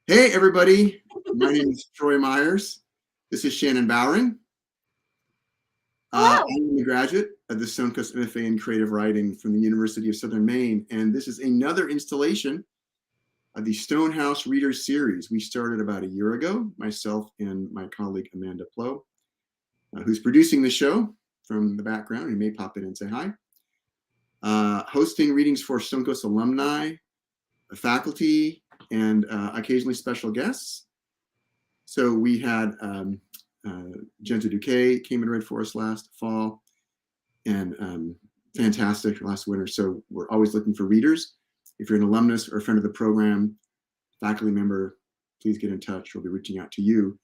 Hey, everybody. My name is Troy Myers. This is Shannon Bowring. Hello. I'm a graduate of the Stonecoast MFA in Creative Writing from the University of Southern Maine, and this is another installation of the Stonehouse Readers Series. We started about a year ago, myself and my colleague Amanda Pleau, who's producing the show from the background. You may pop in and say hi. Hosting readings for Stonecoast alumni, faculty, and occasionally special guests. So we had Genta Duque came and read for us last fall, and fantastic last winter. So we're always looking for readers. If you're an alumnus or a friend of the program, faculty member, please get in touch. We'll be reaching out to you.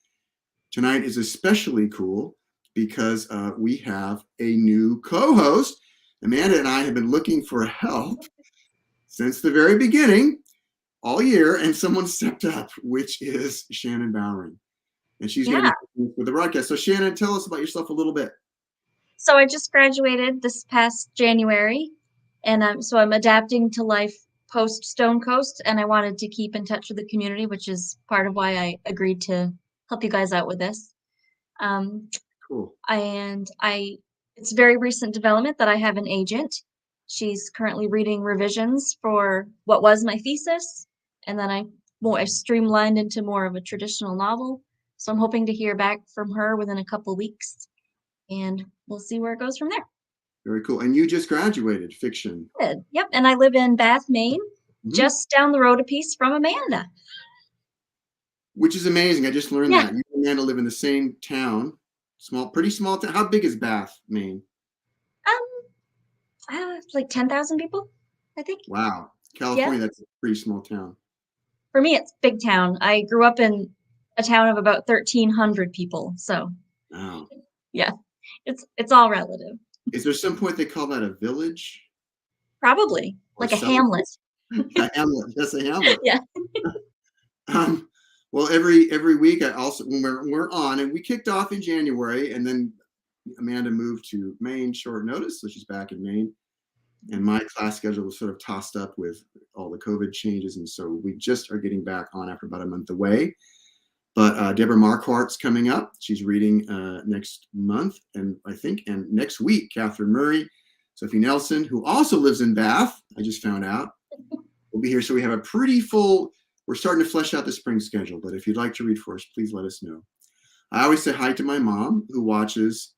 Tonight is especially cool because we have a new co-host. Amanda and I have been looking for help since the very beginning, all year, and someone stepped up, which is Shannon Bowring. And she's going to be with the broadcast. So Shannon, tell us about yourself a little bit. So I just graduated this past January, and I'm adapting to life post Stonecoast, and I wanted to keep in touch with the community, which is part of why I agreed to help you guys out with this. Cool. It's very recent development that I have an agent. She's currently reading revisions for what was my thesis, and then I streamlined into more of a traditional novel. So I'm hoping to hear back from her within a couple weeks, and we'll see where it goes from there. Very cool. And you just graduated fiction. Good. Yep. And I live in Bath, Maine, just down the road a piece from Amanda. Which is amazing. I just learned that. You and Amanda live in the same town. Pretty small town. How big is Bath, Maine? Like 10,000 people, I think. Wow. California, that's a pretty small town. For me, it's big town. I grew up in a town of about 1,300 people. So, wow. Yeah, it's all relative. Is there some point they call that a village? Probably, like a hamlet. A hamlet. That's a hamlet. Yeah. Well, every week I also when we're on, and we kicked off in January, and then Amanda moved to Maine short notice, so she's back in Maine. And my class schedule was sort of tossed up with all the COVID changes, and so we just are getting back on after about a month away. But Deborah Marquardt's coming up. She's reading next month, and next week, Catherine Murray, Sophie Nelson, who also lives in Bath, I just found out, will be here. So we have a pretty full, we're starting to flesh out the spring schedule, but if you'd like to read for us, please let us know. I always say hi to my mom, who watches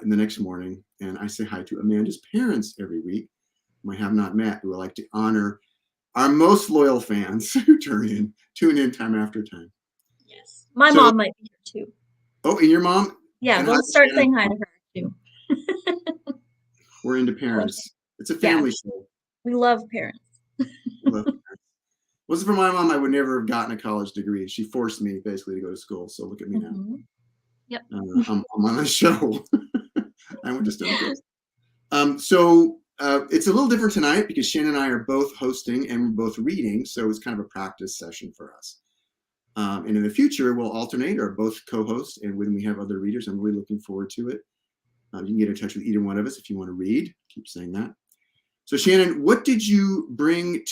in the next morning, and I say hi to Amanda's parents every week, whom I have not met, who would like to honor our most loyal fans who tune in time after time. Yes. My mom might be here too. Oh, and your mom? Yeah, we'll start saying hi to her too. We're into parents. It's a family show. We love parents. Wasn't for my mom, I would never have gotten a college degree. She forced me basically to go to school. So look at me now. Yep. I'm on a show. I went to Stonecoast. So it's a little different tonight because Shannon and I are both hosting and we're both reading. So it's kind of a practice session for us. And in the future, we'll alternate or both co-hosts. And when we have other readers, I'm really looking forward to it. You can get in touch with either one of us if you want to read. Keep saying that. So Shannon, what did you bring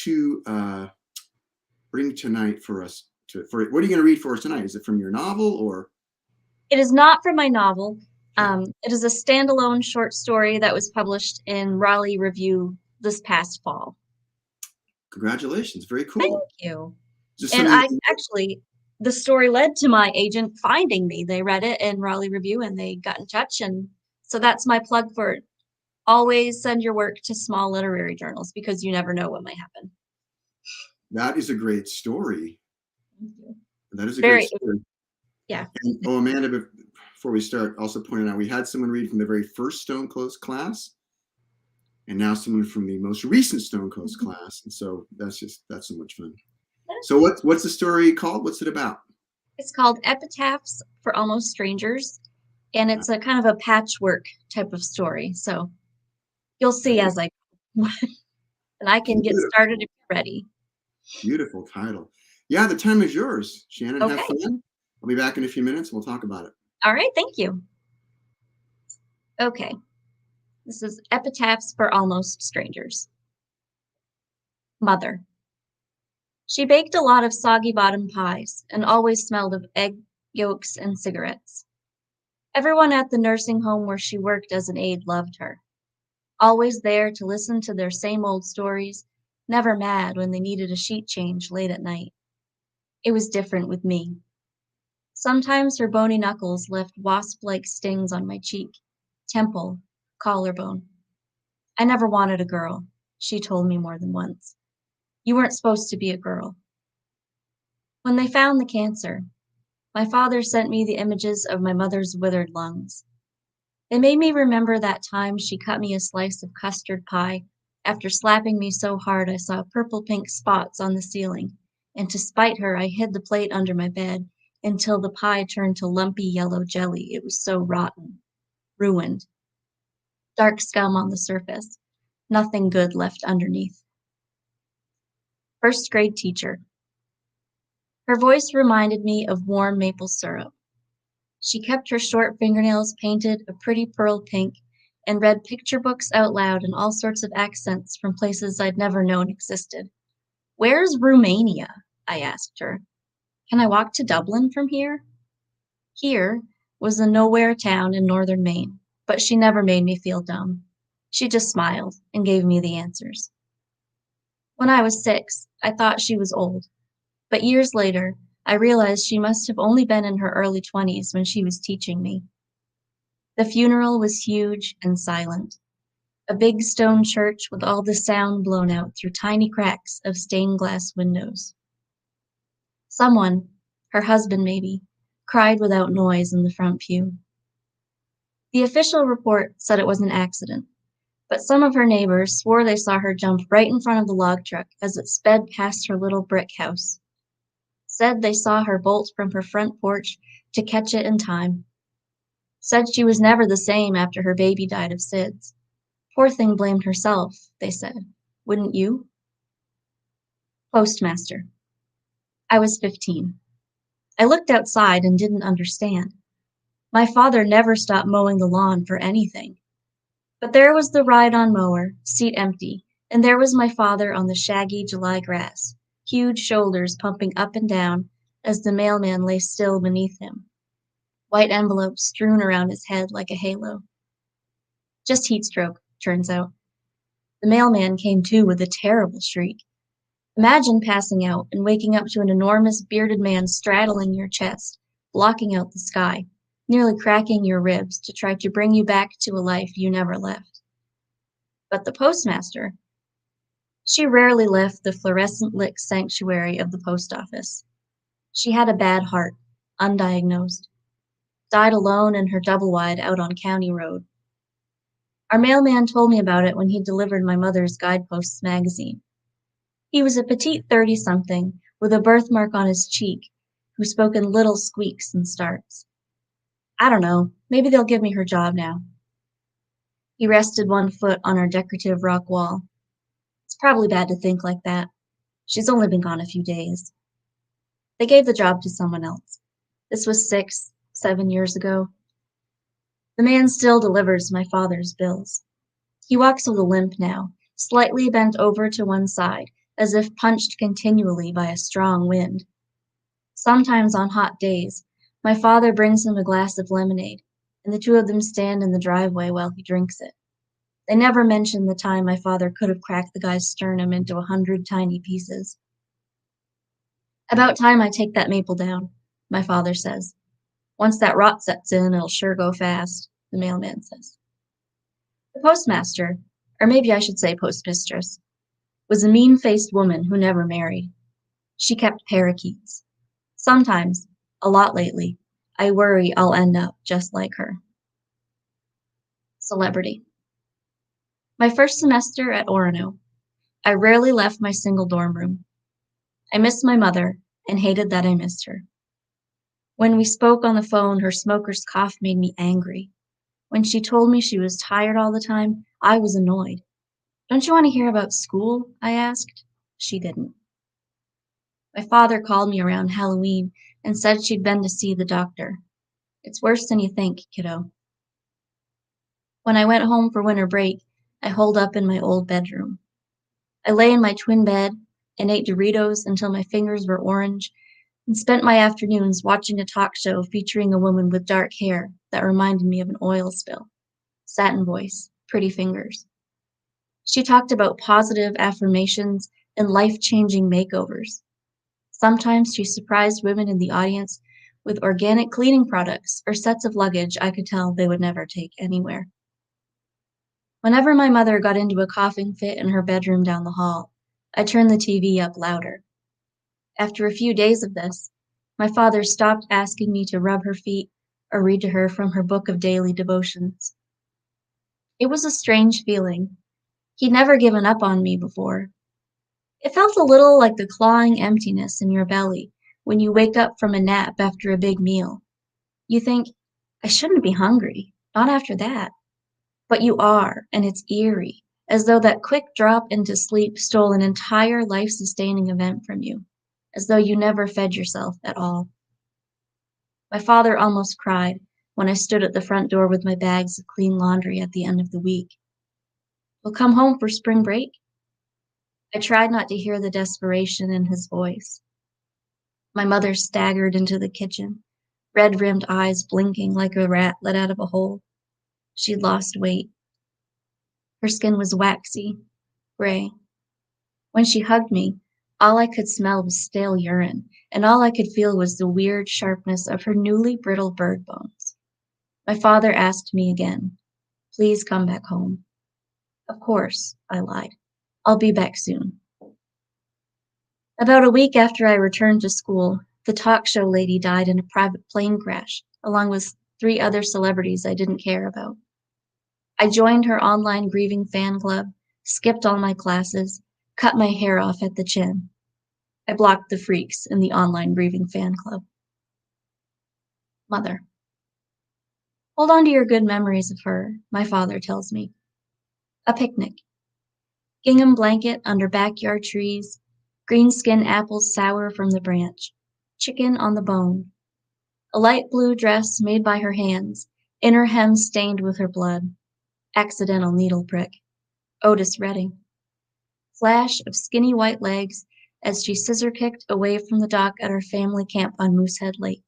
tonight for us? What are you going to read for us tonight? Is it from your novel or? It is not from my novel. It is a standalone short story that was published in Raleigh Review this past fall. Congratulations. Very cool. Thank you. And the story led to my agent finding me. They read it in Raleigh Review and they got in touch. And so that's my plug for it. Always send your work to small literary journals because you never know what might happen. That is a great story. Thank you. That is a great story. Yeah. And, Amanda, before we start, also pointed out we had someone read from the very first Stonecoast class, and now someone from the most recent Stonecoast class, and so that's so much fun. So what's the story called? What's it about? It's called Epitaphs for Almost Strangers, and it's a kind of a patchwork type of story. So you'll see as I go. And I can get started if you're ready. Beautiful title. Yeah, the time is yours, Shannon. Okay. Have fun. I'll be back in a few minutes. We'll talk about it. All right. Thank you. Okay. This is Epitaphs for Almost Strangers. Mother. She baked a lot of soggy bottom pies and always smelled of egg yolks and cigarettes. Everyone at the nursing home where she worked as an aide loved her, always there to listen to their same old stories, never mad when they needed a sheet change late at night. It was different with me. Sometimes her bony knuckles left wasp-like stings on my cheek, temple, collarbone. I never wanted a girl, she told me more than once. You weren't supposed to be a girl. When they found the cancer, my father sent me the images of my mother's withered lungs. They made me remember that time she cut me a slice of custard pie after slapping me so hard I saw purple-pink spots on the ceiling, and to spite her I hid the plate under my bed until the pie turned to lumpy yellow jelly. It was so rotten, ruined. Dark scum on the surface, nothing good left underneath. First grade teacher. Her voice reminded me of warm maple syrup. She kept her short fingernails painted a pretty pearl pink and read picture books out loud in all sorts of accents from places I'd never known existed. Where's Romania? I asked her. Can I walk to Dublin from here? Here was a nowhere town in northern Maine, but she never made me feel dumb. She just smiled and gave me the answers. When I was 6, I thought she was old, but years later, I realized she must have only been in her early 20s when she was teaching me. The funeral was huge and silent. A big stone church with all the sound blown out through tiny cracks of stained glass windows. Someone, her husband maybe, cried without noise in the front pew. The official report said it was an accident, but some of her neighbors swore they saw her jump right in front of the log truck as it sped past her little brick house. Said they saw her bolt from her front porch to catch it in time. Said she was never the same after her baby died of SIDS. Poor thing blamed herself, they said. Wouldn't you? Postmaster. I was 15. I looked outside and didn't understand. My father never stopped mowing the lawn for anything. But there was the ride-on mower, seat empty, and there was my father on the shaggy July grass, huge shoulders pumping up and down as the mailman lay still beneath him. White envelopes strewn around his head like a halo. Just heat stroke, turns out. The mailman came to with a terrible shriek. Imagine passing out and waking up to an enormous bearded man straddling your chest, blocking out the sky, nearly cracking your ribs to try to bring you back to a life you never left. But the postmaster, she rarely left the fluorescent-lit sanctuary of the post office. She had a bad heart, undiagnosed. Died alone in her double-wide out on County Road. Our mailman told me about it when he delivered my mother's Guideposts magazine. He was a petite 30-something with a birthmark on his cheek who spoke in little squeaks and starts. I don't know, maybe they'll give me her job now. He rested one foot on our decorative rock wall. It's probably bad to think like that. She's only been gone a few days. They gave the job to someone else. This was 6, 7 years ago. The man still delivers my father's bills. He walks with a limp now, slightly bent over to one side, as if punched continually by a strong wind. Sometimes on hot days, my father brings him a glass of lemonade, and the two of them stand in the driveway while he drinks it. They never mention the time my father could have cracked the guy's sternum into 100 tiny pieces. About time I take that maple down, my father says. Once that rot sets in, it'll sure go fast, the mailman says. The postmaster, or maybe I should say postmistress, was a mean-faced woman who never married. She kept parakeets. Sometimes, a lot lately, I worry I'll end up just like her. Celebrity. My first semester at Orono, I rarely left my single dorm room. I missed my mother and hated that I missed her. When we spoke on the phone, her smoker's cough made me angry. When she told me she was tired all the time, I was annoyed. Don't you want to hear about school? I asked. She didn't. My father called me around Halloween and said she'd been to see the doctor. It's worse than you think, kiddo. When I went home for winter break, I holed up in my old bedroom. I lay in my twin bed, and ate Doritos until my fingers were orange, and spent my afternoons watching a talk show featuring a woman with dark hair that reminded me of an oil spill, satin voice, pretty fingers. She talked about positive affirmations and life-changing makeovers. Sometimes she surprised women in the audience with organic cleaning products or sets of luggage I could tell they would never take anywhere. Whenever my mother got into a coughing fit in her bedroom down the hall, I turned the TV up louder. After a few days of this, my father stopped asking me to rub her feet or read to her from her book of daily devotions. It was a strange feeling. He'd never given up on me before. It felt a little like the clawing emptiness in your belly when you wake up from a nap after a big meal. You think, I shouldn't be hungry, not after that. But you are, and it's eerie, as though that quick drop into sleep stole an entire life-sustaining event from you, as though you never fed yourself at all. My father almost cried when I stood at the front door with my bags of clean laundry at the end of the week. We'll come home for spring break? I tried not to hear the desperation in his voice. My mother staggered into the kitchen, red-rimmed eyes blinking like a rat let out of a hole. She'd lost weight. Her skin was waxy, gray. When she hugged me, all I could smell was stale urine, and all I could feel was the weird sharpness of her newly brittle bird bones. My father asked me again, please come back home. Of course, I lied. I'll be back soon. About a week after I returned to school, the talk show lady died in a private plane crash, along with 3 other celebrities I didn't care about. I joined her online grieving fan club, skipped all my classes, cut my hair off at the chin. I blocked the freaks in the online grieving fan club. Mother. Hold on to your good memories of her, my father tells me. A picnic. Gingham blanket under backyard trees, greenskin apples sour from the branch, chicken on the bone. A light blue dress made by her hands, inner hem stained with her blood. Accidental needle prick. Otis Redding. Flash of skinny white legs as she scissor-kicked away from the dock at our family camp on Moosehead Lake.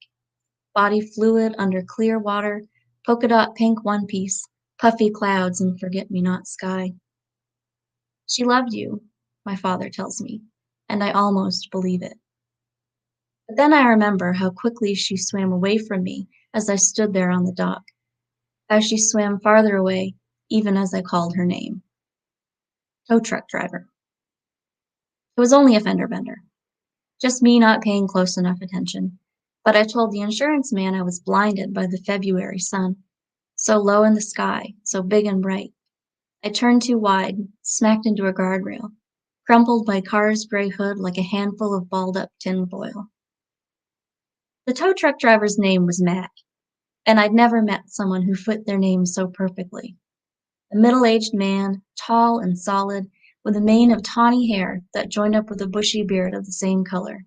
Body fluid under clear water, polka dot pink one-piece, puffy clouds and forget-me-not sky. She loved you, my father tells me, and I almost believe it. But then I remember how quickly she swam away from me as I stood there on the dock, how she swam farther away even as I called her name. Tow truck driver. It was only a fender bender. Just me not paying close enough attention. But I told the insurance man I was blinded by the February sun. So low in the sky, so big and bright. I turned too wide, smacked into a guardrail, crumpled my car's gray hood like a handful of balled-up tinfoil. The tow truck driver's name was Mac, and I'd never met someone who fit their name so perfectly. A middle-aged man, tall and solid, with a mane of tawny hair that joined up with a bushy beard of the same color.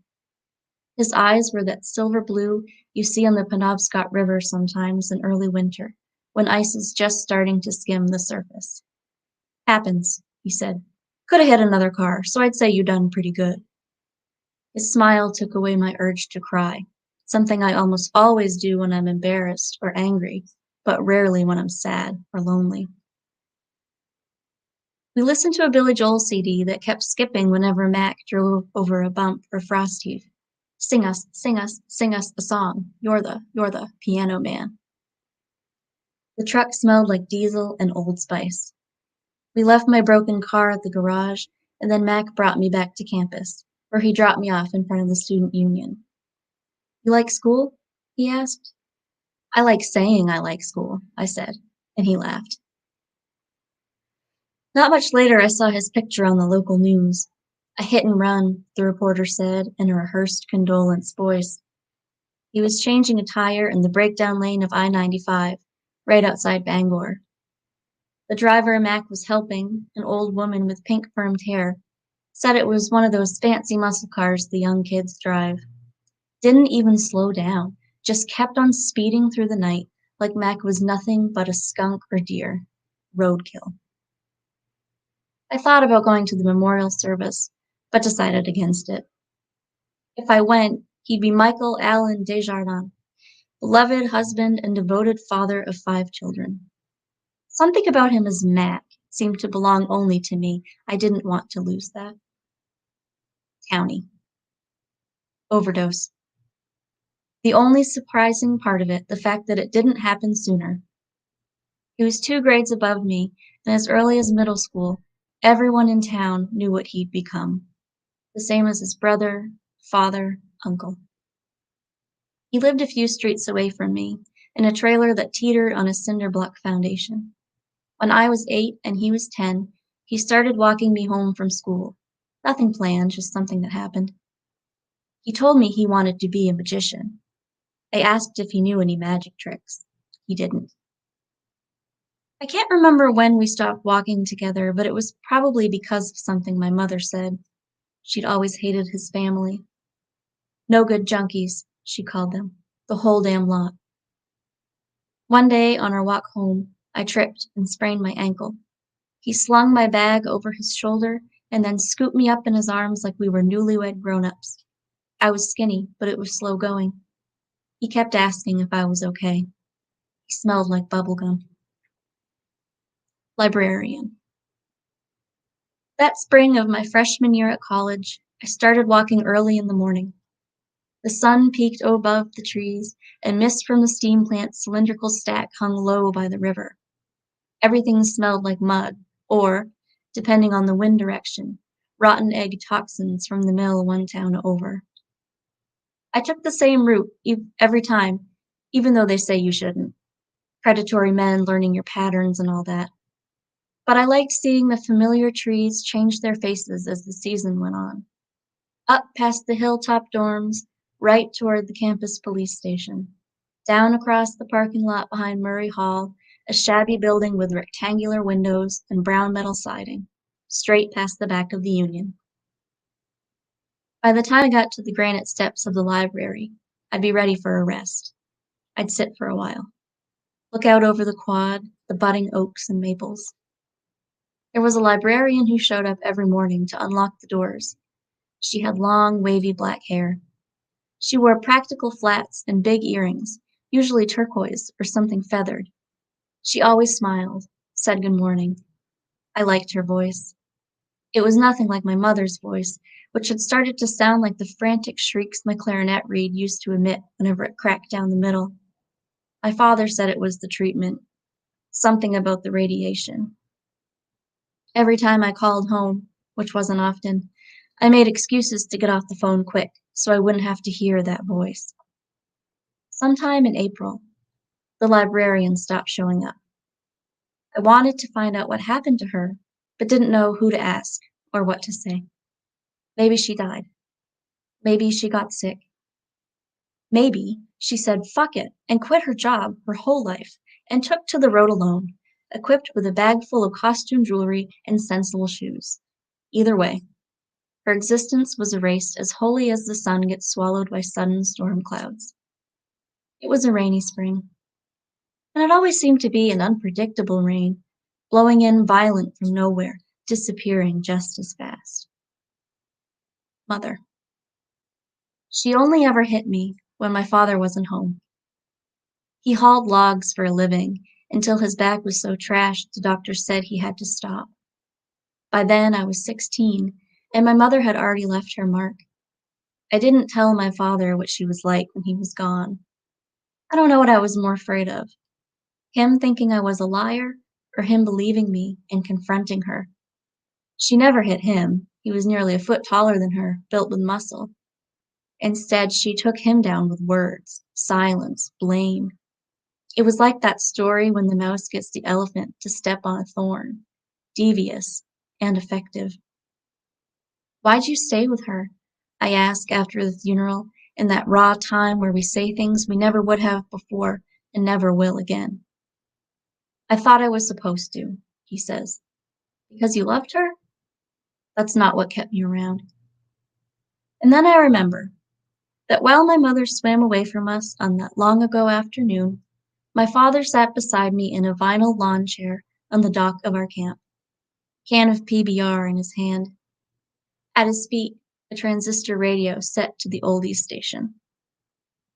His eyes were that silver blue you see on the Penobscot River sometimes in early winter, when ice is just starting to skim the surface. Happens, he said. Could have hit another car, so I'd say you done pretty good. His smile took away my urge to cry, something I almost always do when I'm embarrassed or angry, but rarely when I'm sad or lonely. We listened to a Billy Joel CD that kept skipping whenever Mac drove over a bump or frost heave. Sing us, sing us, sing us a song. You're the piano man. The truck smelled like diesel and Old Spice. We left my broken car at the garage, and then Mac brought me back to campus, where he dropped me off in front of the student union. You like school? He asked. I like saying I like school, I said, and he laughed. Not much later, I saw his picture on the local news. A hit and run, the reporter said in a rehearsed condolence voice. He was changing a tire in the breakdown lane of I-95, right outside Bangor. The driver Mac was helping, an old woman with pink permed hair, said it was one of those fancy muscle cars the young kids drive. Didn't even slow down, just kept on speeding through the night like Mac was nothing but a skunk or deer. Roadkill. I thought about going to the memorial service, but decided against it. If I went, he'd be Michael Allen Desjardins, beloved husband and devoted father of 5 children. Something about him as Mac seemed to belong only to me. I didn't want to lose that. County. Overdose. The only surprising part of it, the fact that it didn't happen sooner. He was 2 grades above me, and as early as middle school, everyone in town knew what he'd become. The same as his brother, father, uncle. He lived a few streets away from me, in a trailer that teetered on a cinder block foundation. When I was 8 and he was 10, he started walking me home from school. Nothing planned, just something that happened. He told me he wanted to be a magician. I asked if he knew any magic tricks. He didn't. I can't remember when we stopped walking together, but it was probably because of something my mother said. She'd always hated his family. No good junkies, she called them. The whole damn lot. One day, on our walk home, I tripped and sprained my ankle. He slung my bag over his shoulder and then scooped me up in his arms like we were newlywed grown-ups. I was skinny, but it was slow going. He kept asking if I was okay. He smelled like bubblegum. Librarian. That spring of my freshman year at college, I started walking early in the morning. The sun peeked above the trees, and mist from the steam plant's cylindrical stack hung low by the river. Everything smelled like mud, or, depending on the wind direction, rotten egg toxins from the mill 1 town over. I took the same route every time, even though they say you shouldn't. Predatory men learning your patterns and all that. But I liked seeing the familiar trees change their faces as the season went on. Up past the hilltop dorms, right toward the campus police station. Down across the parking lot behind Murray Hall, a shabby building with rectangular windows and brown metal siding, straight past the back of the Union. By the time I got to the granite steps of the library, I'd be ready for a rest. I'd sit for a while. Look out over the quad, the budding oaks and maples. There was a librarian who showed up every morning to unlock the doors. She had long, wavy black hair. She wore practical flats and big earrings, usually turquoise or something feathered. She always smiled, said good morning. I liked her voice. It was nothing like my mother's voice, which had started to sound like the frantic shrieks my clarinet reed used to emit whenever it cracked down the middle. My father said it was the treatment, something about the radiation. Every time I called home, which wasn't often, I made excuses to get off the phone quick so I wouldn't have to hear that voice. Sometime in April, the librarian stopped showing up. I wanted to find out what happened to her, but didn't know who to ask or what to say. Maybe she died. Maybe she got sick. Maybe she said fuck it and quit her job her whole life and took to the road alone, equipped with a bag full of costume jewelry and sensible shoes. Either way, her existence was erased as wholly as the sun gets swallowed by sudden storm clouds. It was a rainy spring, and it always seemed to be an unpredictable rain, blowing in violent from nowhere, disappearing just as fast. Mother. She only ever hit me when my father wasn't home. He hauled logs for a living until his back was so trashed the doctor said he had to stop. By then I was 16, and my mother had already left her mark. I didn't tell my father what she was like when he was gone. I don't know what I was more afraid of. Him thinking I was a liar, or him believing me and confronting her. She never hit him. He was nearly a foot taller than her, built with muscle. Instead, she took him down with words, silence, blame. It was like that story when the mouse gets the elephant to step on a thorn. Devious and effective. Why'd you stay with her? I asked after the funeral, in that raw time where we say things we never would have before and never will again. I thought I was supposed to, he says. Because you loved her? That's not what kept me around. And then I remember that while my mother swam away from us on that long ago afternoon, my father sat beside me in a vinyl lawn chair on the dock of our camp, can of PBR in his hand. At his feet, a transistor radio set to the oldies station.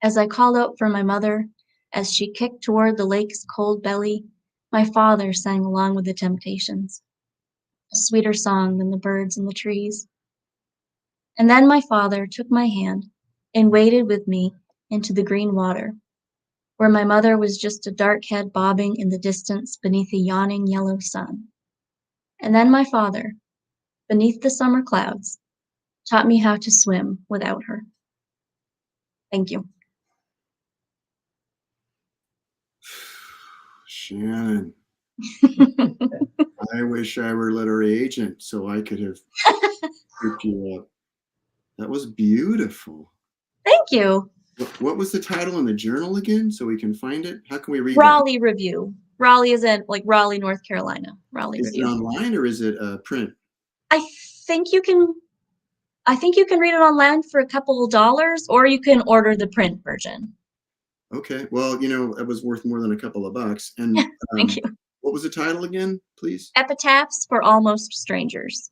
As I called out for my mother, as she kicked toward the lake's cold belly, my father sang along with the Temptations, a sweeter song than the birds in the trees. And then my father took my hand and waded with me into the green water, where my mother was just a dark head bobbing in the distance beneath a yawning yellow sun. And then my father, beneath the summer clouds, taught me how to swim without her. Thank you. Shannon, I wish I were a literary agent so I could have picked you up. That was beautiful. Thank you. What was the title in the journal again, so we can find it? How can we read Raleigh Review. Raleigh is in like Raleigh, North Carolina. Raleigh that? Is it Review. online or is it print? I think you can read it online for a couple of dollars, or you can order the print version. Okay, well, it was worth more than a couple of bucks. And Thank you. What was the title again, please? Epitaphs for Almost Strangers.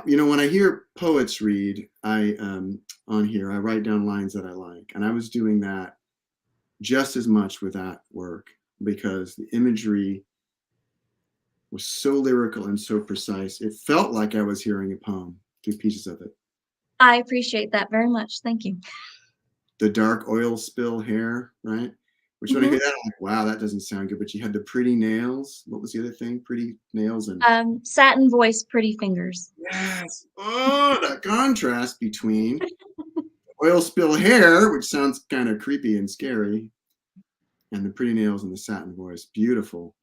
When I hear poets read, on here, I write down lines that I like. And I was doing that just as much with that work because the imagery was so lyrical and so precise. It felt like I was hearing a poem through pieces of it. I appreciate that very much. Thank you. The dark oil spill hair, right? Which when I hear that, I'm like, wow, that doesn't sound good. But you had the pretty nails. What was the other thing? Pretty nails and satin voice, pretty fingers. Yes. Oh, the contrast between oil spill hair, which sounds kind of creepy and scary, and the pretty nails and the satin voice. Beautiful.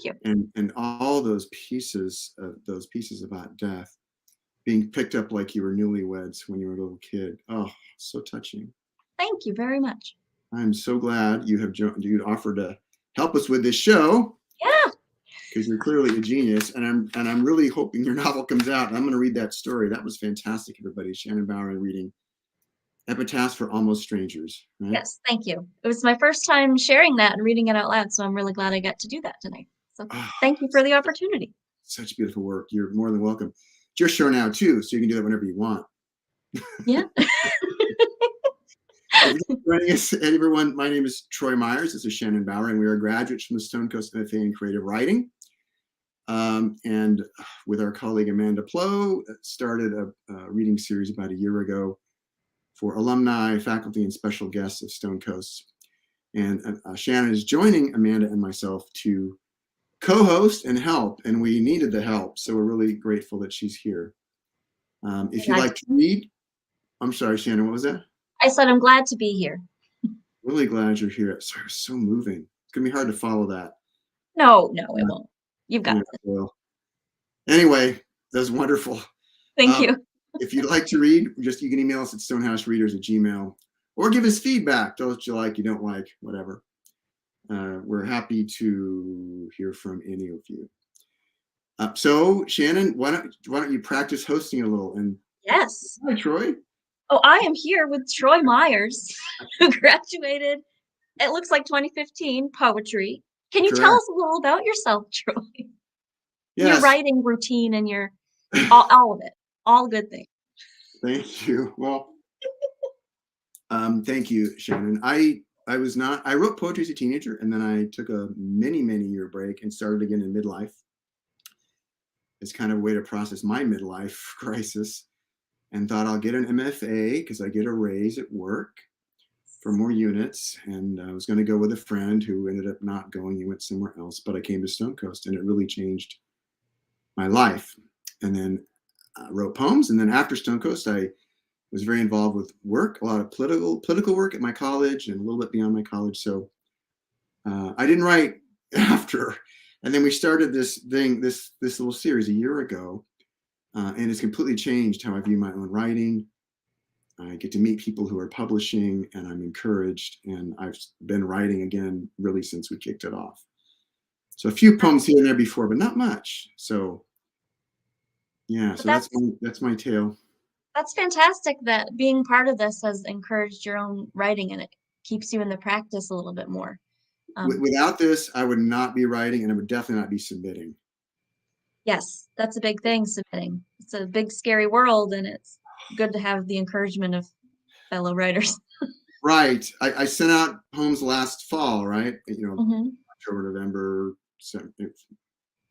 Thank you. And all those pieces about death being picked up like you were newlyweds when you were a little kid. Oh, so touching. Thank you very much. I'm so glad you offered to help us with this show. Yeah. Because you're clearly a genius, and I'm really hoping your novel comes out. And I'm going to read that story. That was fantastic, everybody. Shannon Bowring reading Epitaphs for Almost Strangers. Right? Yes, thank you. It was my first time sharing that and reading it out loud, so I'm really glad I got to do that tonight. So thank you for the opportunity. Such beautiful work. You're more than welcome. It's your show now too, so you can do that whenever you want. Yeah. Joining us, everyone. My name is Troy Myers. This is Shannon Bowring. We are graduates from the Stonecoast MFA in Creative Writing. And with our colleague Amanda Pleau, started a reading series about a year ago for alumni, faculty, and special guests of Stonecoast. And Shannon is joining Amanda and myself to co-host and help, and we needed the help, so we're really grateful that she's here. If you'd like to read, I'm sorry, Shannon, what was that? I said I'm glad to be here. Really glad you're here. Sorry, it's so moving. It's gonna be hard to follow that. No, it won't. You've got it. Well, anyway, that was wonderful. Thank you. If you'd like to read, you can email us at stonehousereaders@gmail.com or give us feedback. Tell us what you like, you don't like, whatever. We're happy to hear from any of you. So, Shannon, why don't you practice hosting a little? And yes. Hi, Troy. Oh, I am here with Troy Myers, who graduated, it looks like 2015, poetry. Can you tell us a little about yourself, Troy? Yes. Your writing routine and your all of it, all good things. Thank you. Well, thank you, Shannon. I wrote poetry as a teenager, and then I took a many year break and started again in midlife. It's kind of a way to process my midlife crisis, and thought I'll get an MFA because I get a raise at work for more units. And I was going to go with a friend who ended up not going. He went somewhere else, but I came to Stonecoast, and it really changed my life. And then I wrote poems. And then after Stonecoast, I was very involved with work, a lot of political work at my college and a little bit beyond my college. So I didn't write after. And then we started this little series a year ago. And it's completely changed how I view my own writing. I get to meet people who are publishing, and I'm encouraged. And I've been writing again really since we kicked it off. So a few poems here and there before, but not much. So yeah, so that's my tale. That's fantastic that being part of this has encouraged your own writing, and it keeps you in the practice a little bit more. Without this, I would not be writing, and I would definitely not be submitting. Yes, that's a big thing, submitting. It's a big, scary world, and it's good to have the encouragement of fellow writers. Right. I sent out poems last fall, right? Hmm. October, November,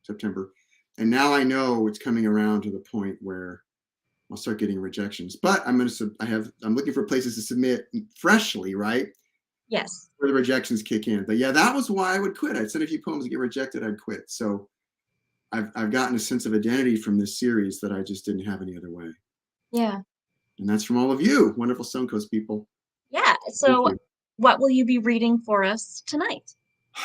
September. And now I know it's coming around to the point where I'll start getting rejections. But I'm looking for places to submit freshly, right? Yes. Where the rejections kick in. But yeah, that was why I would quit. I'd send a few poems that get rejected, I'd quit. So I've gotten a sense of identity from this series that I just didn't have any other way. Yeah. And that's from all of you, wonderful Stonecoast people. Yeah. Thank So, you. what will you be reading for us tonight?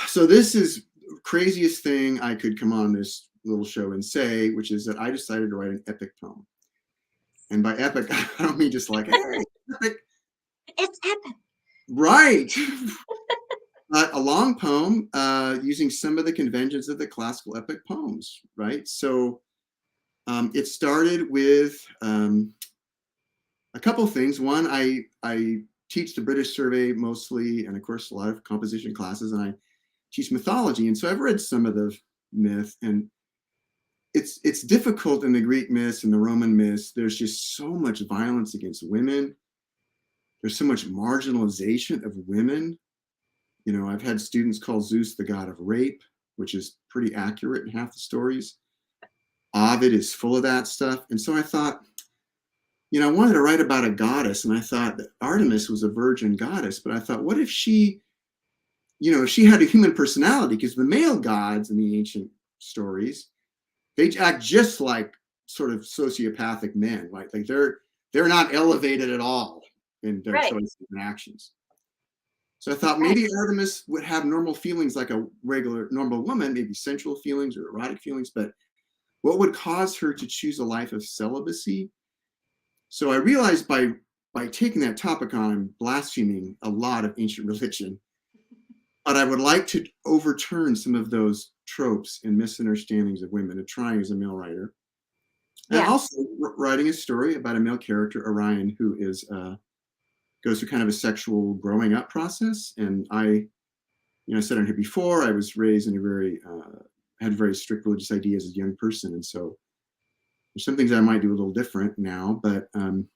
So this is craziest thing I could come on this little show and say, which is that I decided to write an epic poem. And by epic, I don't mean just like, hey, epic. It's epic. Right. But a long poem using some of the conventions of the classical epic poems, right? So it started with a couple of things. One, I teach the British Survey mostly, and of course, a lot of composition classes, and I teach mythology. And so I've read some of the myth, and it's difficult in the Greek myths and the Roman myths. There's just so much violence against women. There's so much marginalization of women. I've had students call Zeus the god of rape, which is pretty accurate in half the stories. Ovid is full of that stuff. And so I thought, I wanted to write about a goddess, and I thought that Artemis was a virgin goddess, but I thought, what if she had a human personality? Because the male gods in the ancient stories, they act just like sort of sociopathic men. Like they're not elevated at all in their Right. choices and actions. So I thought Right. maybe Artemis would have normal feelings like a regular, normal woman, maybe sensual feelings or erotic feelings, but what would cause her to choose a life of celibacy? So I realized by taking that topic on, I'm blaspheming a lot of ancient religion, but I would like to overturn some of those tropes and misunderstandings of women, and trying as a male writer. And Yeah. also writing a story about a male character, Orion, who goes through kind of a sexual growing up process. And I said on here before, I was raised in had very strict religious ideas as a young person. And so there's some things I might do a little different now, but, and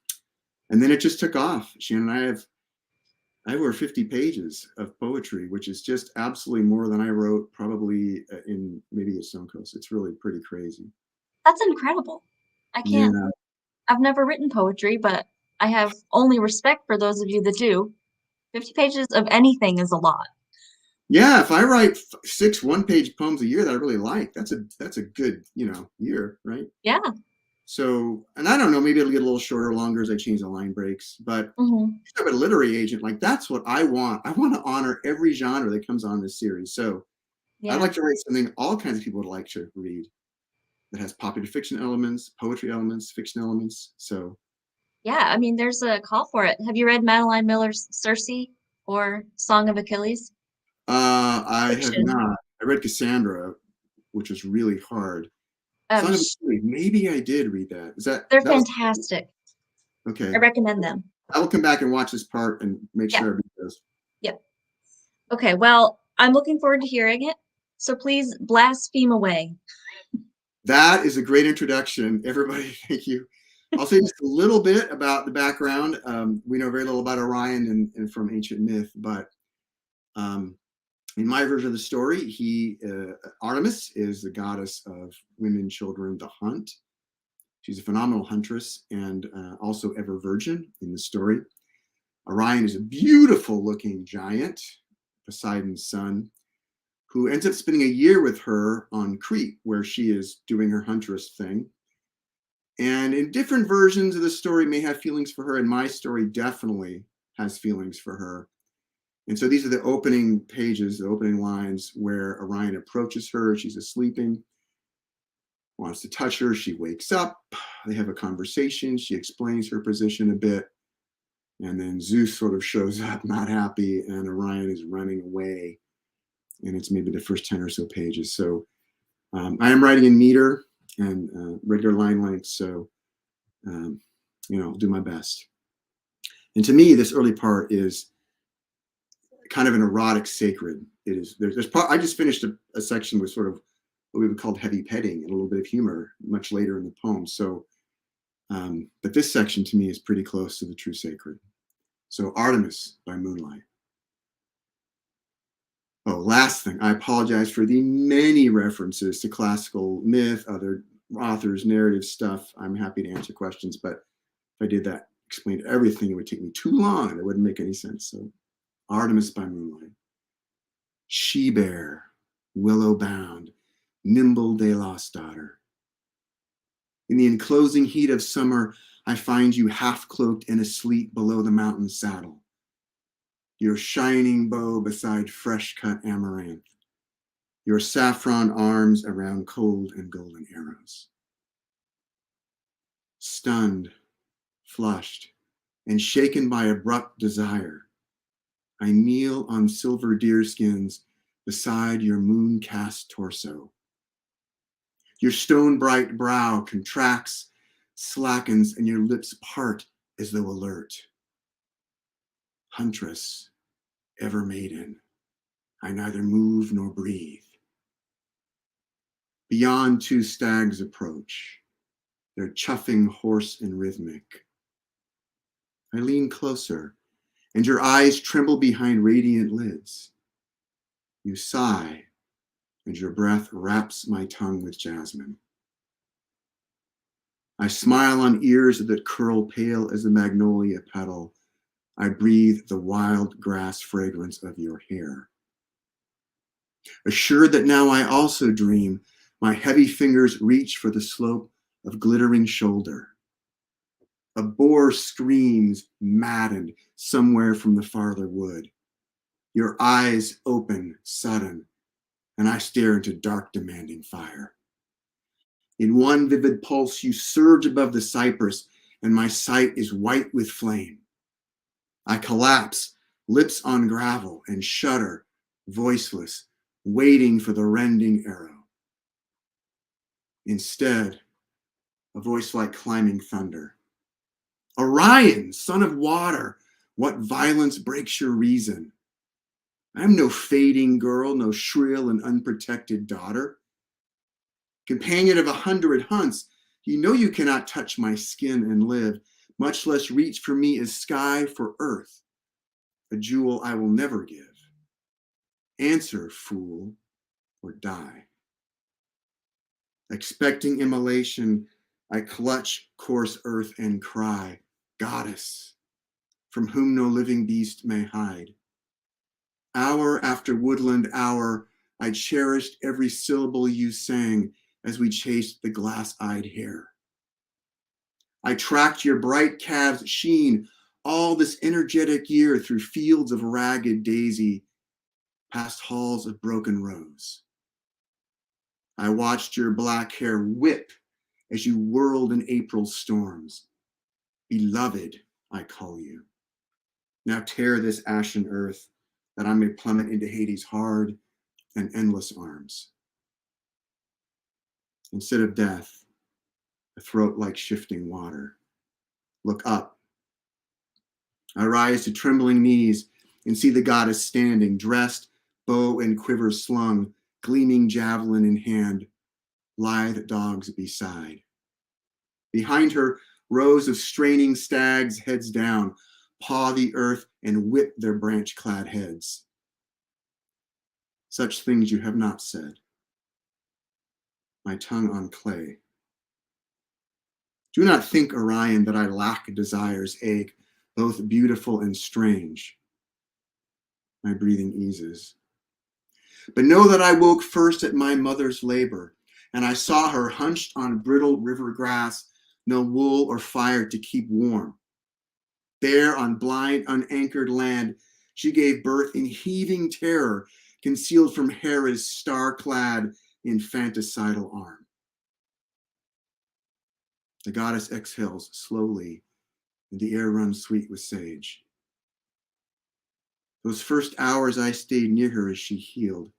then it just took off. Shannon, I have over 50 pages of poetry, which is just absolutely more than I wrote probably in maybe a Stonecoast. It's really pretty crazy. That's incredible. I can't, Yeah. I've never written poetry, but I have only respect for those of you that do. 50 pages of anything is a lot. Yeah, if I write 6 one-page poems a year that I really like, that's a good, year, right? Yeah. So, and I don't know, maybe it'll get a little shorter, longer as I change the line breaks. But Hmm. if I'm a literary agent, like that's what I want. I want to honor every genre that comes on this series. So I'd Yeah. like to write something all kinds of people would like to read that has popular fiction elements, poetry elements, fiction elements. So Yeah. I mean, there's a call for it. Have you read Madeline Miller's Circe or Song of Achilles? I have Fiction. not. I read Cassandra, which was really hard. Um, Song of sh- Achilles, maybe I did read that. they're That was fantastic. I okay? recommend them. I will come back and watch this part and make Yeah. sure I read those. Yep. Okay. Well, I'm looking forward to hearing it. So please blaspheme away. That is a great introduction. Everybody, thank you. I'll say just a little bit about the background. We know very little about Orion and from ancient myth, but um, in my version of the story, Artemis is the goddess of women, children, the hunt. She's a phenomenal huntress and also ever virgin in the story. Orion is a beautiful looking giant, Poseidon's son, who ends up spending a year with her on Crete, where she is doing her huntress thing. And in different versions of the story may have feelings for her, and my story definitely has feelings for her. And so these are the opening pages, the opening lines where Orion approaches her. She's sleeping, wants to touch her. She wakes up. They have a conversation. She explains her position a bit. And then Zeus sort of shows up, not happy, and Orion is running away. And it's maybe the first 10 or so pages. So I am writing in meter and regular line length. So, I'll do my best. And to me, this early part is kind of an erotic sacred. It is, there's part, I just finished a section with sort of what we would call heavy petting and a little bit of humor much later in the poem. So, but this section to me is pretty close to the true sacred. So Artemis by Moonlight. Oh, last thing, I apologize for the many references to classical myth, other authors, narrative stuff. I'm happy to answer questions, but if I did that, explained everything, it would take me too long and it wouldn't make any sense. So Artemis by Moonlight. She-bear, willow-bound, nimble Delos daughter. In the enclosing heat of summer, I find you half-cloaked and asleep below the mountain saddle. Your shining bow beside fresh-cut amaranth. Your saffron arms around cold and golden arrows. Stunned, flushed, and shaken by abrupt desire, I kneel on silver deerskins beside your moon-cast torso. Your stone-bright brow contracts, slackens, and your lips part as though alert. Huntress, ever maiden, I neither move nor breathe. Beyond two stags approach, their chuffing hoarse and rhythmic. I lean closer, and your eyes tremble behind radiant lids. You sigh, and your breath wraps my tongue with jasmine. I smile on ears that curl pale as the magnolia petal. I breathe the wild grass fragrance of your hair. Assured that now I also dream, my heavy fingers reach for the slope of glittering shoulder. A boar screams, maddened, somewhere from the farther wood. Your eyes open, sudden, and I stare into dark, demanding fire. In one vivid pulse, you surge above the cypress, and my sight is white with flame. I collapse, lips on gravel, and shudder, voiceless, waiting for the rending arrow. Instead, a voice like climbing thunder. Orion, son of water, what violence breaks your reason? I am no fading girl, no shrill and unprotected daughter. Companion of 100 hunts, you know you cannot touch my skin and live, much less reach for me as sky for earth, a jewel I will never give. Answer, fool, or die. Expecting immolation, I clutch coarse earth and cry, Goddess, from whom no living beast may hide. Hour after woodland hour, I cherished every syllable you sang as we chased the glass-eyed hare. I tracked your bright calves' sheen all this energetic year through fields of ragged daisy, past halls of broken rose. I watched your black hair whip as you whirled in April's storms. Beloved, I call you. Now tear this ashen earth that I may plummet into Hades' hard and endless arms. Instead of death, a throat like shifting water. Look up. I rise to trembling knees and see the goddess standing, dressed, bow and quiver slung, gleaming javelin in hand, lithe dogs beside. Behind her, rows of straining stags, heads down, paw the earth and whip their branch-clad heads. Such things you have not said. My tongue on clay. Do not think, Orion, that I lack desires ache, both beautiful and strange. My breathing eases. But know that I woke first at my mother's labor, and I saw her hunched on brittle river grass, no wool or fire to keep warm. There on blind, unanchored land, she gave birth in heaving terror, concealed from Hera's star-clad, infanticidal arm. The goddess exhales slowly, and the air runs sweet with sage. Those first hours I stayed near her as she healed,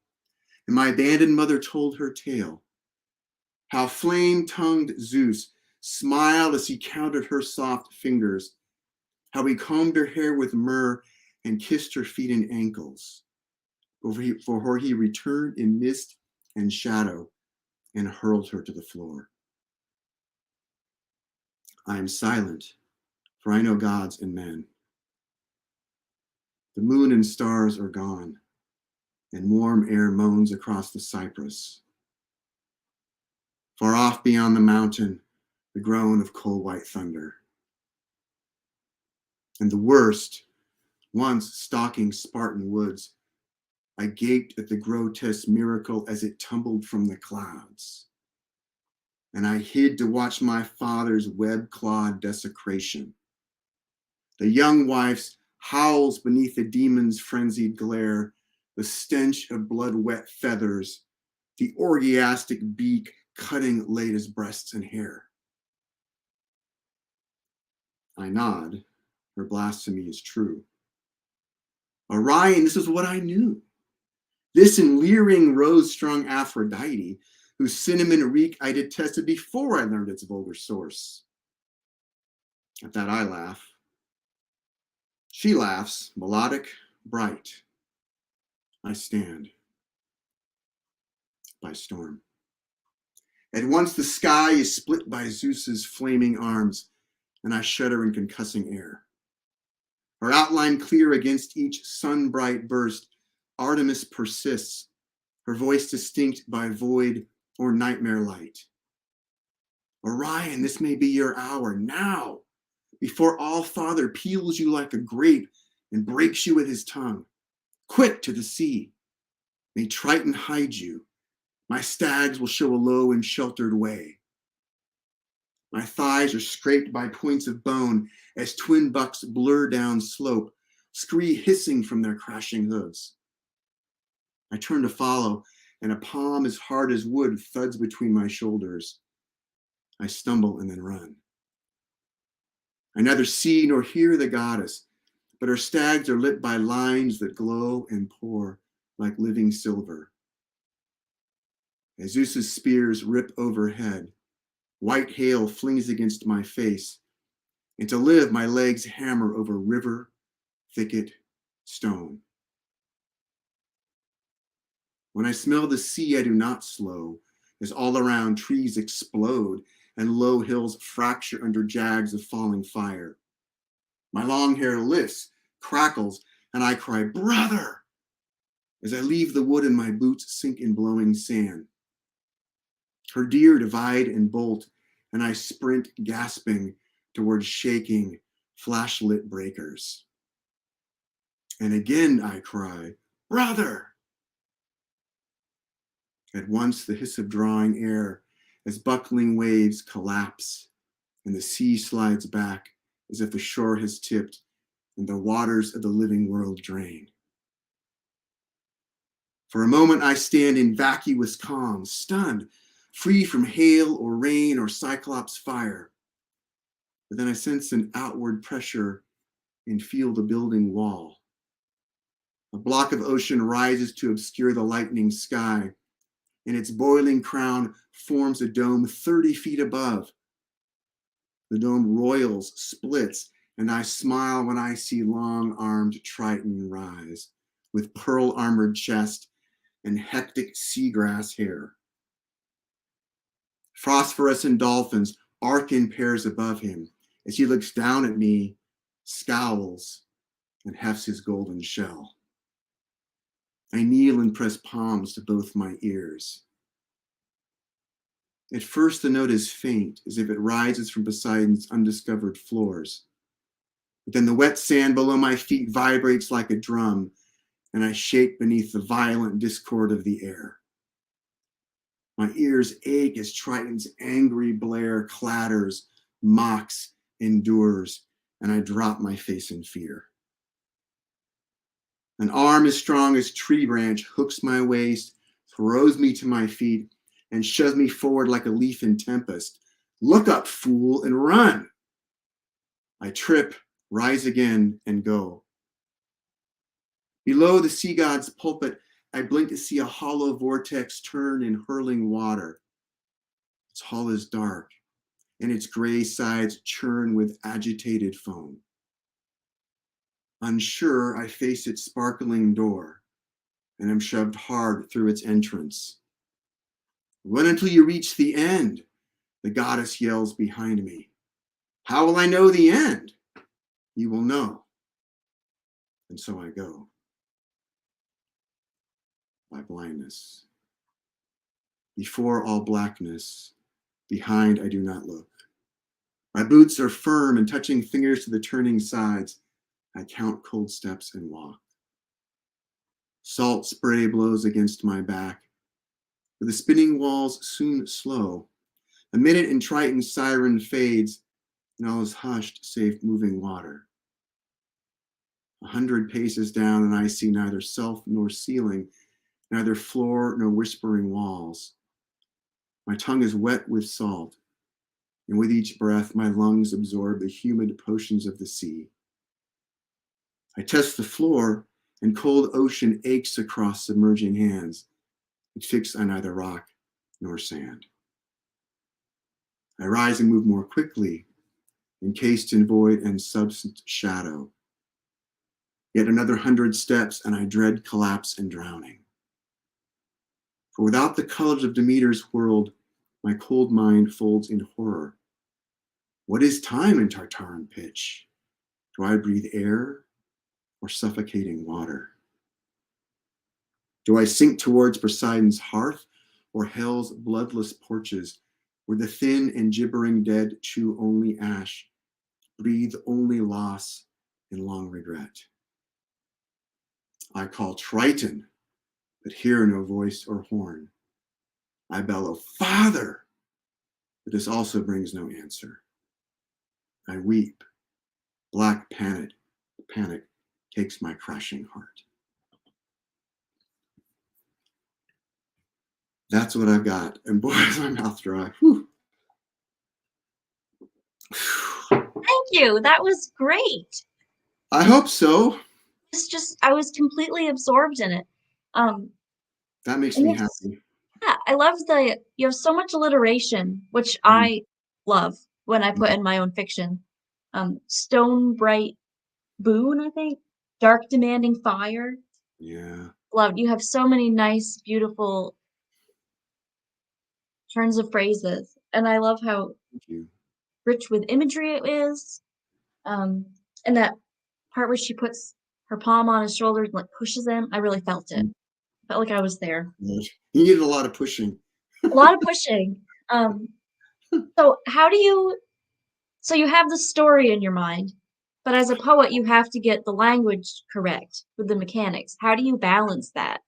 and my abandoned mother told her tale, how flame-tongued Zeus smiled as he counted her soft fingers, how he combed her hair with myrrh and kissed her feet and ankles, for her he returned in mist and shadow, and hurled her to the floor. I am silent, for I know gods and men. The moon and stars are gone, and warm air moans across the cypress. Far off beyond the mountain, the groan of coal white thunder. And the worst, once stalking Spartan woods, I gaped at the grotesque miracle as it tumbled from the clouds. And I hid to watch my father's web-clawed desecration. The young wife's howls beneath the demon's frenzied glare, the stench of blood-wet feathers, the orgiastic beak cutting Leda's breasts and hair. I nod. Her blasphemy is true. Orion, this is what I knew. This and leering rose-strung Aphrodite, whose cinnamon reek I detested before I learned its vulgar source. At that I laugh. She laughs, melodic, bright. I stand by storm. At once the sky is split by Zeus's flaming arms, and I shudder in concussing air. Her outline clear against each sun-bright burst, Artemis persists, her voice distinct by void or nightmare light. Orion, this may be your hour, now, before All-Father peels you like a grape and breaks you with his tongue. Quick to the sea. May Triton hide you. My stags will show a low and sheltered way. My thighs are scraped by points of bone as twin bucks blur down slope, scree hissing from their crashing hooves. I turn to follow, and a palm as hard as wood thuds between my shoulders. I stumble and then run. I neither see nor hear the goddess, but her stags are lit by lines that glow and pour like living silver. As Zeus's spears rip overhead, white hail flings against my face, and to live, my legs hammer over river, thicket, stone. When I smell the sea, I do not slow, as all around trees explode and low hills fracture under jags of falling fire. My long hair lifts, crackles, and I cry, "Brother!" as I leave the wood and my boots sink in blowing sand. Her deer divide and bolt, and I sprint gasping towards shaking, flashlit breakers. And again I cry, "Brother!" At once the hiss of drawing air as buckling waves collapse and the sea slides back as if the shore has tipped and the waters of the living world drain. For a moment I stand in vacuous calm, stunned, free from hail or rain or cyclops fire. But then I sense an outward pressure and feel the building wall. A block of ocean rises to obscure the lightning sky, and its boiling crown forms a dome 30 feet above. The dome roils, splits, and I smile when I see long-armed Triton rise, with pearl-armored chest and hectic seagrass hair. Phosphorescent dolphins arc in pairs above him as he looks down at me, scowls, and hefts his golden shell. I kneel and press palms to both my ears. At first, the note is faint, as if it rises from Poseidon's undiscovered floors. But then the wet sand below my feet vibrates like a drum, and I shake beneath the violent discord of the air. My ears ache as Triton's angry blare clatters, mocks, endures, and I drop my face in fear. An arm as strong as tree branch hooks my waist, throws me to my feet, and shoves me forward like a leaf in tempest. Look up, fool, and run. I trip, rise again, and go. Below the sea god's pulpit, I blink to see a hollow vortex turn in hurling water. Its hull is dark, and its gray sides churn with agitated foam. Unsure, I face its sparkling door, and am shoved hard through its entrance. Run until you reach the end, the goddess yells behind me. How will I know the end? You will know. And so I go. By blindness. Before all blackness, behind I do not look. My boots are firm and touching fingers to the turning sides. I count cold steps and walk. Salt spray blows against my back. For the spinning walls soon slow. A minute and Triton's siren fades, and all is hushed save moving water. 100 paces down, and I see neither self nor ceiling, neither floor nor whispering walls. My tongue is wet with salt, and with each breath my lungs absorb the humid potions of the sea. I test the floor, and cold ocean aches across submerging hands, which fix on neither rock nor sand. I rise and move more quickly, encased in void and substance shadow. Yet another 100 steps, and I dread collapse and drowning. For without the colors of Demeter's world, my cold mind folds in horror. What is time in Tartaran pitch? Do I breathe air or suffocating water? Do I sink towards Poseidon's hearth or hell's bloodless porches, where the thin and gibbering dead chew only ash, breathe only loss and long regret? I call Triton, but hear no voice or horn. I bellow, Father, but this also brings no answer. I weep. Black panic takes my crashing heart. That's what I've got. And boy, is my mouth dry. Whew. Thank you. That was great. I hope so. It's just, I was completely absorbed in it. That makes and me it's- happy. Yeah, I love you have so much alliteration, which I love when I put in my own fiction. Stone bright boon, I think. Dark demanding fire. Yeah. Loved. You have so many nice, beautiful turns of phrases. And I love how Thank you. rich with imagery it is. And that part where she puts her palm on his shoulder and like pushes him, I really felt it. Felt like I was there. You needed a lot of pushing. A lot of pushing. So so you have the story in your mind, but as a poet, you have to get the language correct with the mechanics. How do you balance that?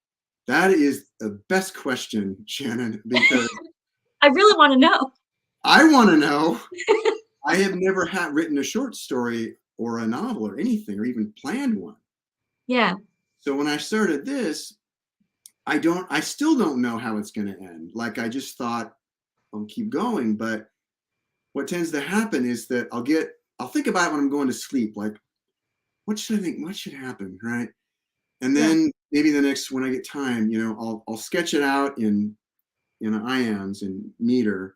That is the best question, Shannon, because I really want to know. I want to know. I have never written a short story or a novel or anything, or even planned one. Yeah. So when I started this, I still don't know how it's going to end. Like, I just thought I'll keep going. But what tends to happen is that I'll think about it when I'm going to sleep. Like, what should I think? What should happen? Right. And then maybe when I get time, I'll sketch it out in ions and meter.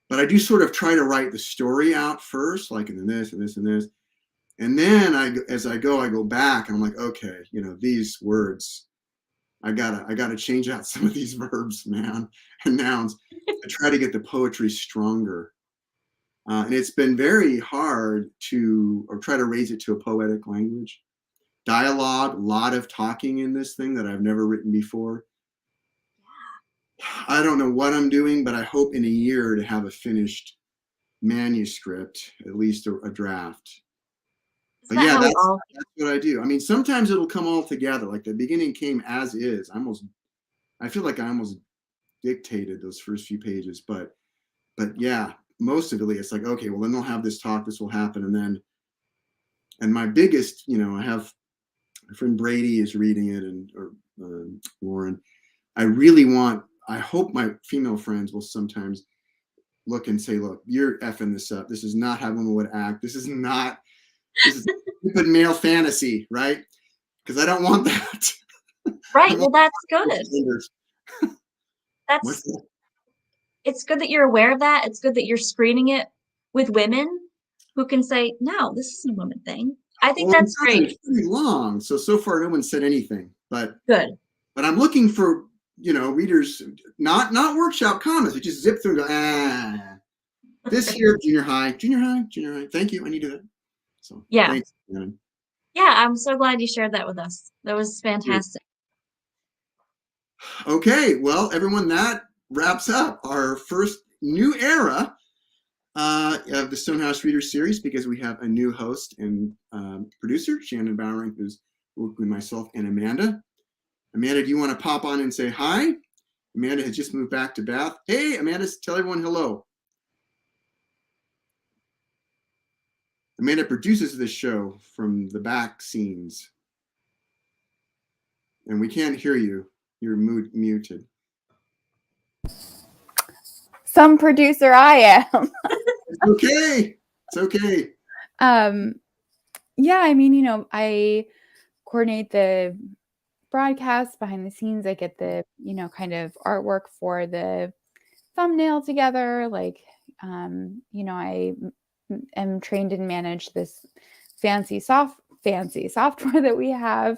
But I do sort of try to write the story out first, like, and then this and this and this. And then as I go back and I'm like, okay, these words, I gotta change out some of these verbs, man, and nouns to try to get the poetry stronger. And it's been very hard or try to raise it to a poetic language. Dialogue, a lot of talking in this thing that I've never written before. I don't know what I'm doing, but I hope in a year to have a finished manuscript, at least a draft. But yeah, that's what I do. I mean, sometimes it'll come all together. Like the beginning came as is. I feel like I almost dictated those first few pages, but yeah, most of it, it's like, okay, well then they'll have this talk, this will happen. And my biggest, I have my friend Brady is reading it or Lauren. I hope my female friends will sometimes look and say, look, you're effing this up. This is not how women would act. This is stupid male fantasy, right? Because I don't want that. Right. Well, that's good. It's good that you're aware of that. It's good that you're screening it with women who can say, no, this isn't a woman thing. I think that's great. It's pretty long. So far, no one said anything, but good. But I'm looking for readers, not workshop comments. We just zip through and go, this here, junior high. Thank you. I needed it. So Yeah. thanks, Shannon. Yeah, I'm so glad you shared that with us. That was fantastic. Okay, well, everyone, that wraps up our first new era of the Stonehouse Reader Series, because we have a new host and producer, Shannon Bowring, who's working with myself and Amanda. Amanda, do you want to pop on and say hi? Amanda has just moved back to Bath. Hey, Amanda, tell everyone hello. Amanda produces this show from the back scenes. And we can't hear you. You're muted. Some producer I am. It's okay. It's okay. Yeah, I mean, I coordinate the broadcast behind the scenes. I get the, kind of artwork for the thumbnail together. Like, I am trained and manage this fancy software that we have.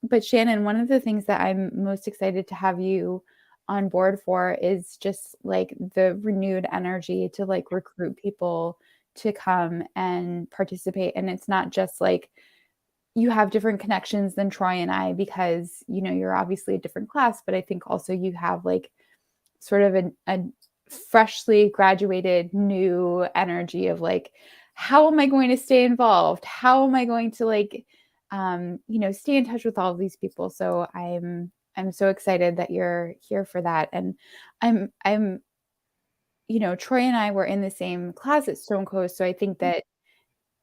But Shannon, one of the things that I'm most excited to have you on board for is just like the renewed energy to like recruit people to come and participate. And it's not just like you have different connections than Troy and I, because, you're obviously a different class, but I think also you have like sort of a freshly graduated new energy of like, how am I going to stay involved? How am I going to like, stay in touch with all of these people? So I'm so excited that you're here for that. And I'm, Troy and I were in the same class at Stonecoast. So I think that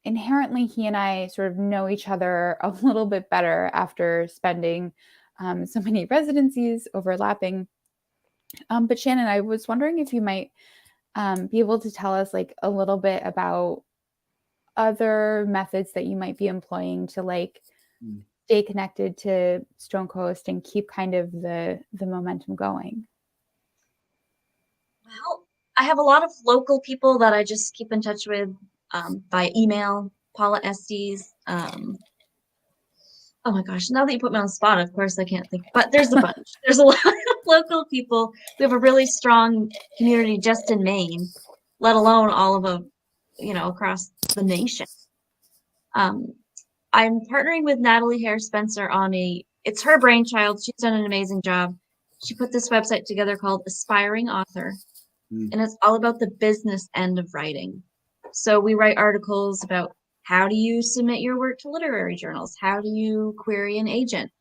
inherently he and I sort of know each other a little bit better after spending so many residencies overlapping. But Shannon, I was wondering if you might be able to tell us like a little bit about other methods that you might be employing to like stay connected to Stonecoast and keep kind of the momentum going. Well, I have a lot of local people that I just keep in touch with by email. Paula Estes. Oh my gosh, now that you put me on the spot, of course I can't think, but there's a bunch. There's a lot of local people. We have a really strong community just in Maine, let alone all of them, across the nation. I'm partnering with Natalie Hare Spencer on it's her brainchild. She's done an amazing job. She put this website together called Aspiring Author, and it's all about the business end of writing. So we write articles about how do you submit your work to literary journals? How do you query an agent?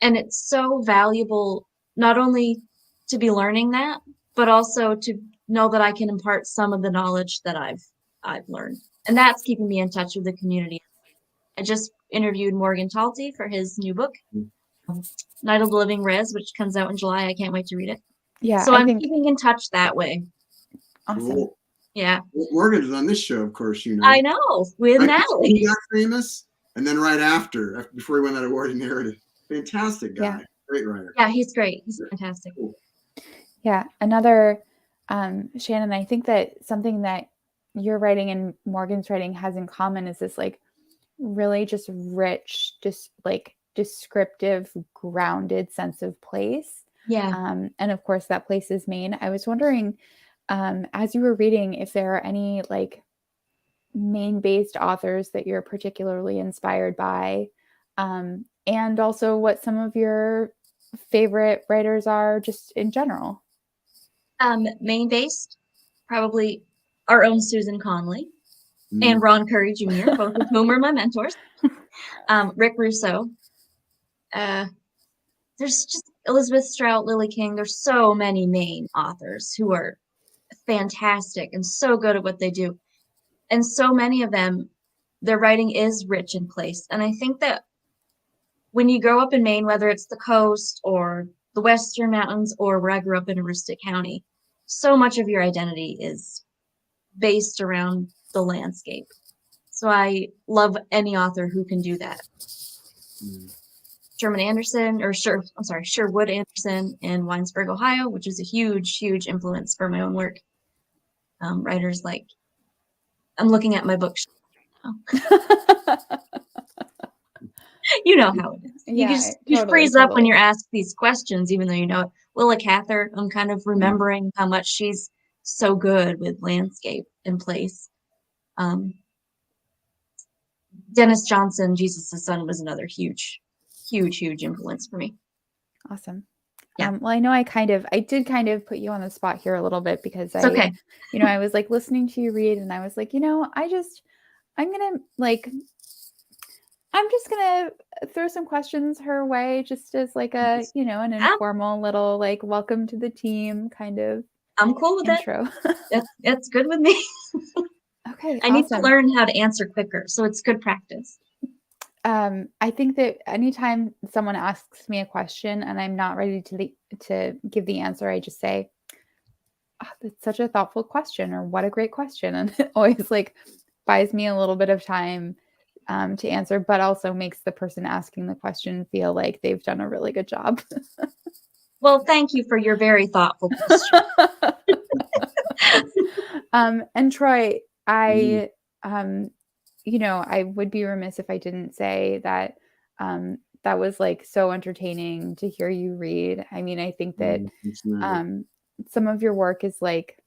And it's so valuable, not only to be learning that, but also to know that I can impart some of the knowledge that I've learned. And that's keeping me in touch with the community. I just interviewed Morgan Talty for his new book, Night of the Living Res, which comes out in July. I can't wait to read it. Yeah. So I'm keeping in touch that way. Awesome. Cool. Yeah. Morgan is on this show, of course, I know, with Natalie. He got famous, and then right after before he won that award in narrative. Fantastic guy. Yeah. Great writer. Yeah, he's great. He's fantastic. Cool. Yeah. Another, Shannon, I think that something that your writing and Morgan's writing has in common is this like really just rich, just like descriptive, grounded sense of place. Yeah. And of course that place is Maine. I was wondering, as you were reading, if there are any like Maine-based authors that you're particularly inspired by, and also what some of your favorite writers are just in general. Maine-based, probably our own Susan Conley and Ron Curry Jr., both of whom are my mentors. Rick Russo. There's just Elizabeth Strout, Lily King. There's so many Maine authors who are fantastic and so good at what they do. And so many of them, their writing is rich in place. And I think that when you grow up in Maine, whether it's the coast or the Western Mountains or where I grew up in Aroostook County, so much of your identity is based around the landscape. So I love any author who can do that. Sherwood Anderson in Winesburg, Ohio, which is a huge, huge influence for my own work. Writers like, I'm looking at my bookshelf now. You know how it is. you freeze up when you're asked these questions, even though you know it. Willa Cather, I'm kind of remembering how much she's so good with landscape and place. Dennis Johnson, Jesus' Son, was another huge influence for me. Awesome. Yeah. Well, I know I did kind of put you on the spot here a little bit because It's okay. I was like listening to you read and I was like, I'm just gonna throw some questions her way just as like an informal little like welcome to the team kind of I'm cool with intro. That's good with me. Okay. I need to learn how to answer quicker, so it's good practice. I think that anytime someone asks me a question and I'm not ready to give the answer, I just say, oh, that's such a thoughtful question, or what a great question. And it always like buys me a little bit of time to answer, but also makes the person asking the question feel like they've done a really good job. Well, thank you for your very thoughtful question. And Troy, I would be remiss if I didn't say that that was like so entertaining to hear you read. I mean, I think that some of your work is like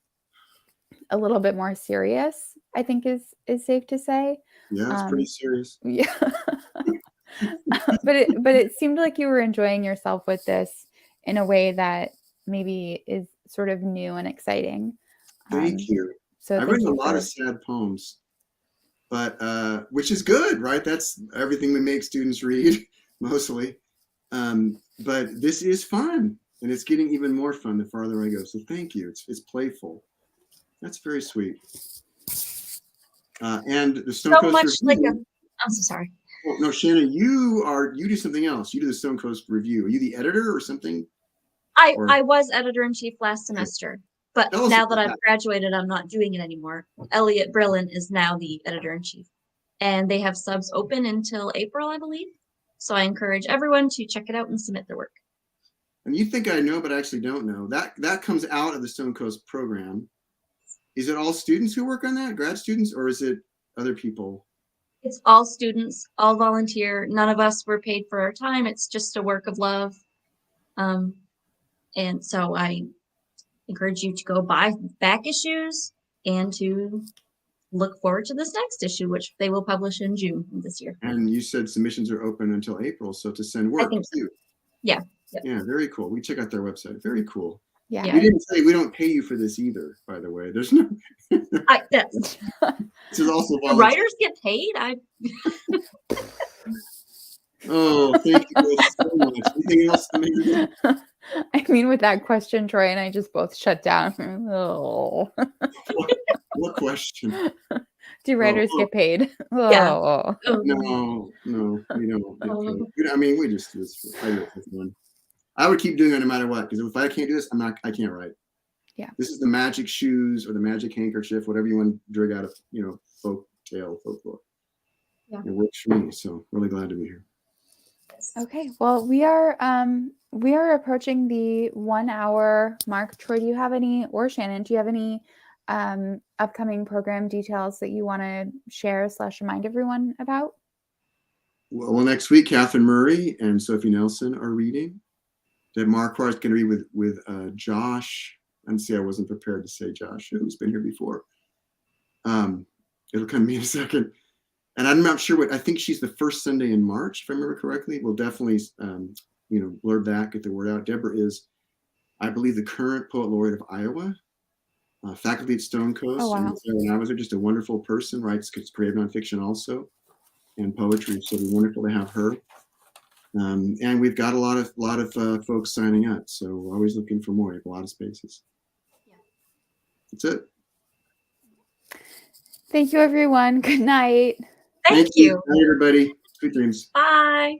a little bit more serious, I think is safe to say. Yeah, it's pretty serious. Yeah. but it seemed like you were enjoying yourself with this in a way that maybe is sort of new and exciting. Thank you. So I've written a lot of sad poems, but which is good, right? That's everything we make students read mostly. But this is fun, and it's getting even more fun the farther I go. So thank you. It's playful. That's very sweet. And the Stonecoast so much Review. I'm so sorry. Oh, no, Shannon, you do something else. You do the Stonecoast Review. Are you the editor or something? I was editor-in-chief last semester, but now that I've graduated, I'm not doing it anymore. Elliot Brillin is now the editor-in-chief, and they have subs open until April, I believe. So I encourage everyone to check it out and submit their work. And you think I know, but I actually don't know. That comes out of the Stonecoast program. Is it all students who work on that, grad students, or is it other people? It's all students, all volunteer. None of us were paid for our time. It's just a work of love. And so I encourage you to go buy back issues and to look forward to this next issue, which they will publish in June of this year. And you said submissions are open until April, so to send work. I think so. Yeah. Yep. Yeah, very cool. We check out their website. Very cool. Yeah. We didn't say we don't pay you for this either, by the way. There's no. This is also the writers get paid. Oh, thank you both so much. Anything else, Amanda? I mean, with that question, Troy and I just both shut down. Oh. What question? Do writers get paid? Yeah. Oh. No, we don't get paid. I mean, we just do this for fun. I would keep doing it no matter what, because if I can't do this, I can't write. Yeah. This is the magic shoes or the magic handkerchief, whatever you want to drag out of, folklore. Yeah. It works for me, so really glad to be here. Okay, well, we are approaching the 1 hour mark. Troy, do you have any, or Shannon, do you have any upcoming program details that you want to share / remind everyone about? Well, next week, Catherine Murray and Sophie Nelson are reading. Deb Marquardt is going to read with Josh. And see, I wasn't prepared to say Josh, who's been here before. It'll come to me in a second. And I'm not sure I think she's the first Sunday in March, if I remember correctly. We'll definitely, blurb that, get the word out. Deborah is, I believe, the current poet laureate of Iowa, faculty at Stonecoast. Oh, wow. And I was just a wonderful person, writes creative nonfiction also, and poetry. So it'd be wonderful to have her. And we've got a lot of folks signing up. So we're always looking for more. We have a lot of spaces. Yeah. That's it. Thank you, everyone. Good night. Thank you. Bye, everybody. Sweet dreams. Bye.